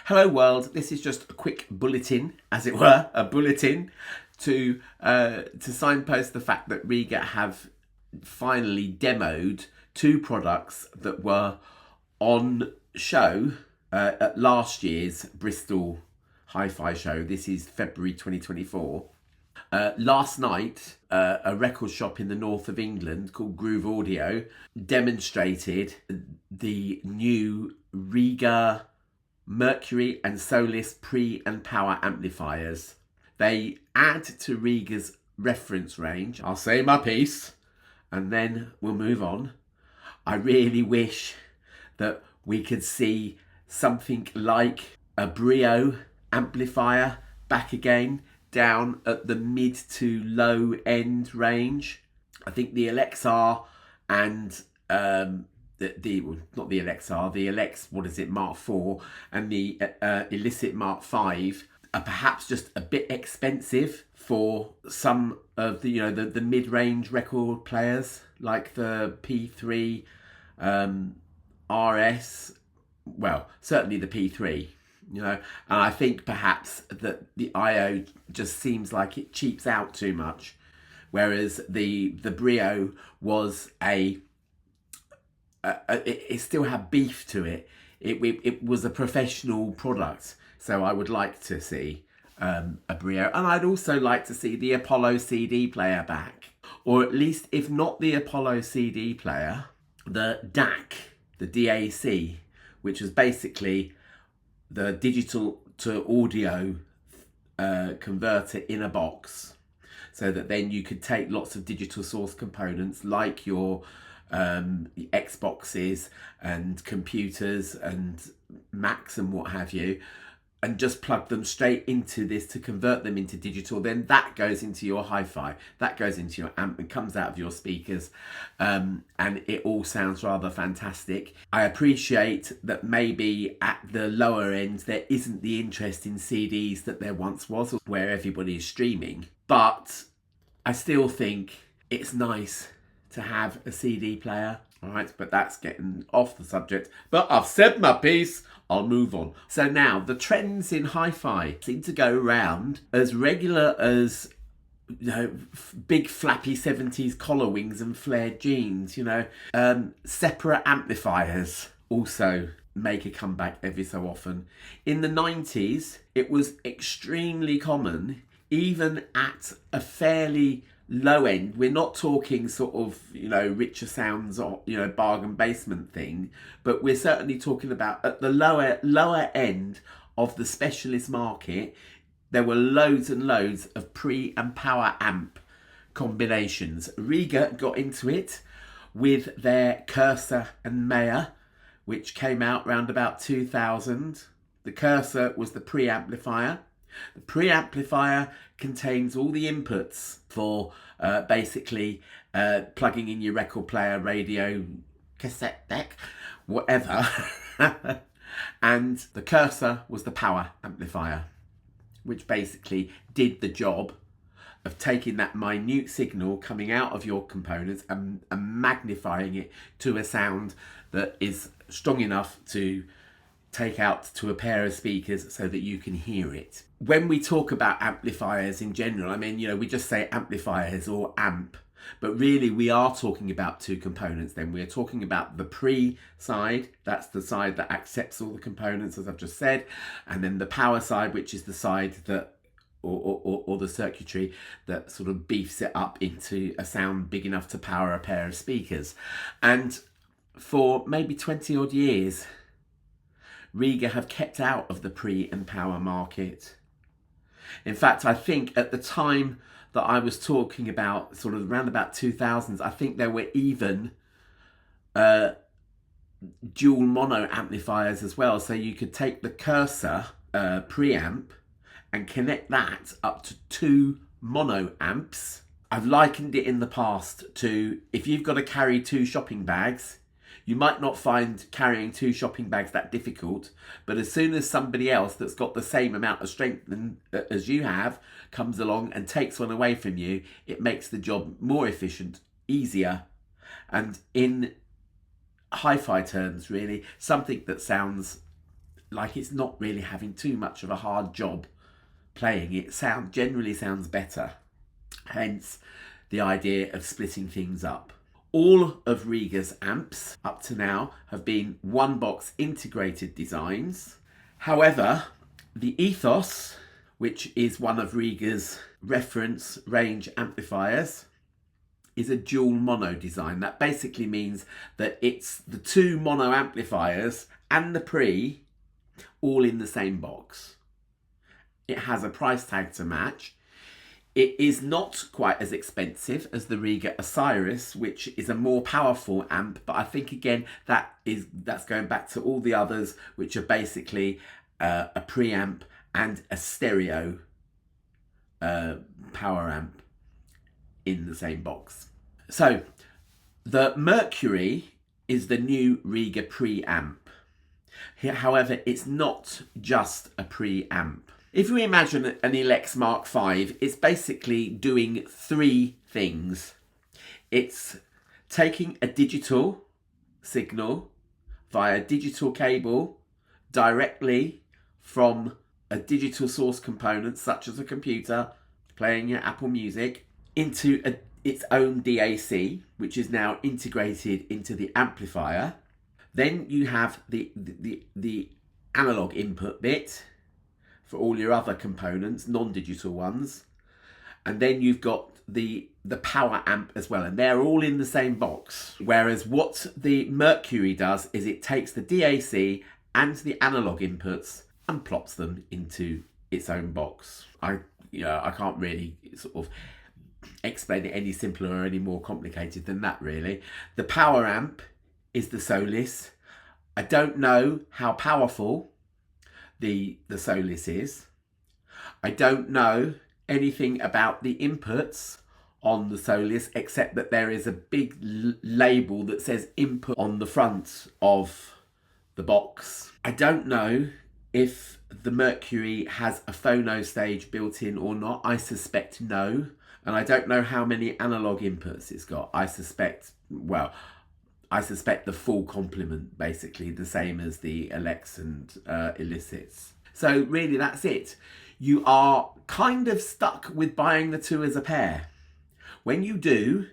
Hello world, this is just a quick bulletin, as it were, a bulletin to signpost the fact that Rega have finally demoed two products that were on show at last year's Bristol HiFi show. This is February 2024. Last night, a record shop in the north of England called Groove Audio demonstrated the new Rega Mercury and Soless pre and power amplifiers. They add to Rega's reference range. I'll say my piece and then we'll move on. I really wish that we could see something like a Brio amplifier back again, down at the mid to low end range. I think the LXR and not the LXR, the LX, what is it, Mark IV and the Illicit Mark V are perhaps just a bit expensive for some of the, the mid-range record players like the P3 RS, well, certainly the P3, and I think perhaps that the IO just seems like it cheaps out too much, whereas the Brio was it still had beef to it. It was a professional product, so I would like to see a Brio, and I'd also like to see the Apollo CD player back, or at least, if not the Apollo CD player, the DAC, the DAC, which was basically the digital to audio converter in a box, so that then you could take lots of digital source components like your Xboxes and computers and Macs and what have you, and just plug them straight into this to convert them into digital. Then that goes into your hi-fi, that goes into your amp and comes out of your speakers, and it all sounds rather fantastic. I appreciate that maybe at the lower end there isn't the interest in CDs that there once was, where everybody is streaming, but I still think it's nice to have a CD player. All right, but that's getting off the subject. But I've said my piece, I'll move on. So now, the trends in hi-fi seem to go around as regular as, big flappy 70s collar wings and flared jeans, separate amplifiers also make a comeback every so often. In the 90s, it was extremely common, even at a fairly low end. We're not talking sort of, richer sounds or, bargain basement thing, but we're certainly talking about at the lower end of the specialist market, there were loads and loads of pre and power amp combinations. Rega got into it with their Cursor and Mayer, which came out around about 2000. The Cursor was the preamplifier. The preamplifier contains all the inputs for basically plugging in your record player, radio, cassette deck, whatever. And the Cursor was the power amplifier, which basically did the job of taking that minute signal coming out of your components and magnifying it to a sound that is strong enough to take out to a pair of speakers so that you can hear it. When we talk about amplifiers in general, we just say amplifiers or amp, but really we are talking about two components then. We're talking about the pre side, that's the side that accepts all the components as I've just said, and then the power side, which is the side that or the circuitry that sort of beefs it up into a sound big enough to power a pair of speakers. And for maybe 20 odd years, Rega have kept out of the pre and power market. In fact, I think at the time that I was talking about, sort of around about 2000s, I think there were even dual mono amplifiers as well. So you could take the Cursor preamp and connect that up to two mono amps. I've likened it in the past to, if you've got to carry two shopping bags, you might not find carrying two shopping bags that difficult, but as soon as somebody else that's got the same amount of strength as you have comes along and takes one away from you, it makes the job more efficient, easier, and in hi-fi terms, really, something that sounds like it's not really having too much of a hard job playing. It generally sounds better. Hence the idea of splitting things up. All of Rega's amps up to now have been one box integrated designs. However, the Ethos, which is one of Rega's reference range amplifiers, is a dual mono design. That basically means that it's the two mono amplifiers and the pre all in the same box. It has a price tag to match. It is not quite as expensive as the Rega Osiris, which is a more powerful amp, but I think again that's going back to all the others, which are basically a preamp and a stereo power amp in the same box. So the Mercury is the new Rega preamp. However, it's not just a preamp. If we imagine an Elex Mark V, it's basically doing three things. It's taking a digital signal via digital cable directly from a digital source component, such as a computer, playing your Apple Music, into its own DAC, which is now integrated into the amplifier. Then you have the analog input bit for all your other components, non-digital ones. And then you've got the power amp as well, and they're all in the same box. Whereas what the Mercury does is it takes the DAC and the analog inputs and plops them into its own box. I can't really sort of explain it any simpler or any more complicated than that, really. The power amp is the Solis. I don't know how powerful the Solis is. I don't know anything about the inputs on the Solis, except that there is a big label that says input on the front of the box. I don't know if the Mercury has a phono stage built in or not. I suspect no. And I don't know how many analog inputs it's got. I suspect the full complement, basically the same as the Elex and Illicits. So really that's it. You are kind of stuck with buying the two as a pair. When you do,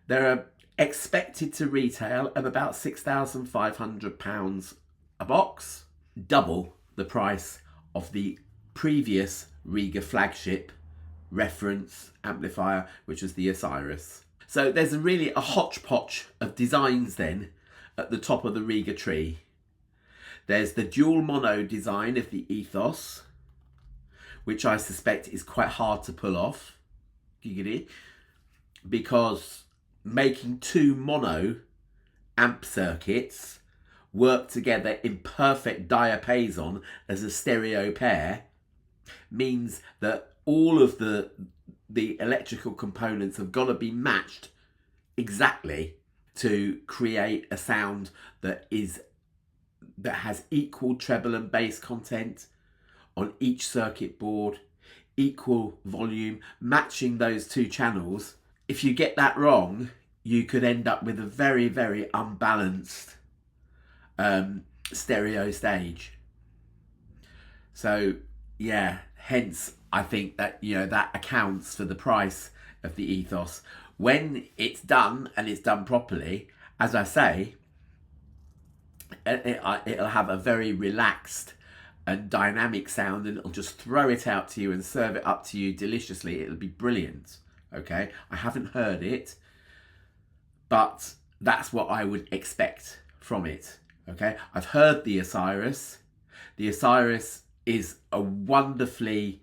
they're expected to retail at about £6,500 a box, double the price of the previous Rega flagship reference amplifier, which was the Osiris. So there's really a hodgepodge of designs then at the top of the Rega tree. There's the dual mono design of the Ethos, which I suspect is quite hard to pull off, because making two mono amp circuits work together in perfect diapason as a stereo pair means that all of the electrical components have got to be matched exactly to create a sound that has equal treble and bass content on each circuit board, equal volume, matching those two channels. If you get that wrong, you could end up with a very, very unbalanced stereo stage. So yeah, hence I think that that accounts for the price of the Ethos. When it's done and it's done properly, as I say, it'll have a very relaxed and dynamic sound, and it'll just throw it out to you and serve it up to you deliciously. It'll be brilliant. Okay, I haven't heard it, but that's what I would expect from it. Okay, I've heard the Osiris. The Osiris is a wonderfully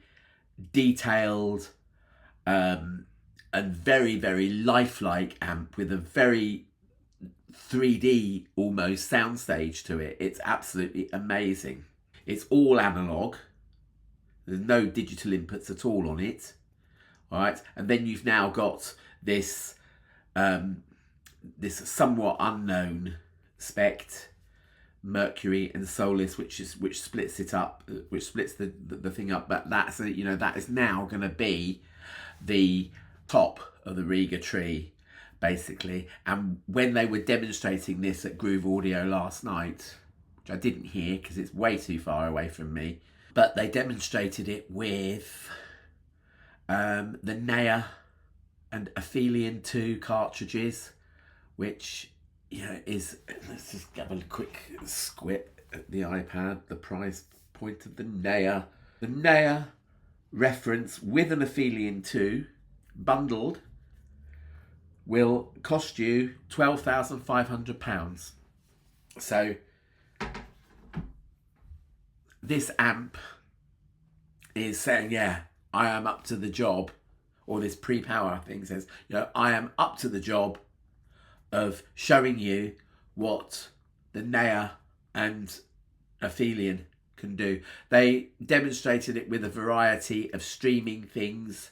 detailed and very, very lifelike amp with a very 3D almost soundstage to it. It's absolutely amazing. It's all analog. There's no digital inputs at all on it. All right, and then you've now got this this somewhat unknown spec Mercury and Soless, which splits it up, which splits the thing up. But that's that is now going to be the top of the Rega tree, basically. And when they were demonstrating this at Groove Audio last night, which I didn't hear because it's way too far away from me. But they demonstrated it with the Nea and Aphelion 2 cartridges, which, you know, is, let's just have a quick squint at the iPad, the price point of the Nea. The Nea reference with an Aphelion 2 bundled will cost you £12,500. So this amp is saying, yeah, I am up to the job, or this pre-power thing says, you know, I am up to the job of showing you what the Nea and Aphelion can do. They demonstrated it with a variety of streaming things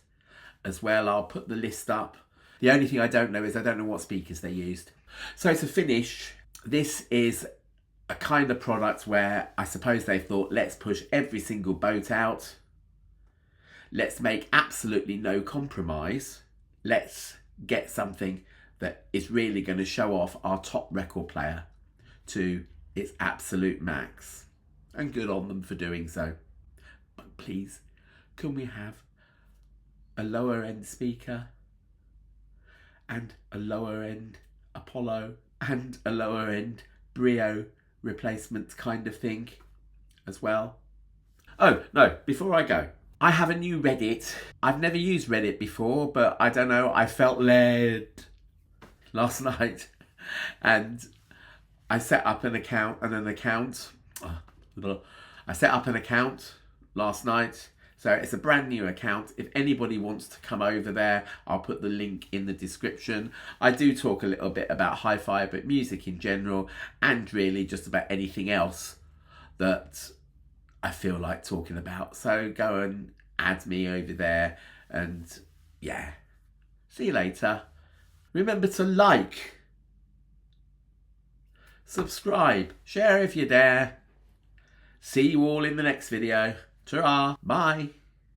as well. I'll put the list up. The only thing I don't know is I don't know what speakers they used. So to finish, this is a kind of product where I suppose they thought, let's push every single boat out. Let's make absolutely no compromise. Let's get something that is really going to show off our top record player to its absolute max. And good on them for doing so. But please, can we have a lower end speaker and a lower end Apollo and a lower end Brio replacement kind of thing as well? Oh no, before I go, I have a new Reddit. I've never used Reddit before, but I don't know, I felt led last night and I set up an account I set up an account last night. So it's a brand new account. If anybody wants to come over there, I'll put the link in the description. I do talk a little bit about hi-fi, but music in general, and really just about anything else that I feel like talking about. So go and add me over there, and yeah, see you later. Remember to like, subscribe, share if you dare. See you all in the next video. Ta-ra, bye.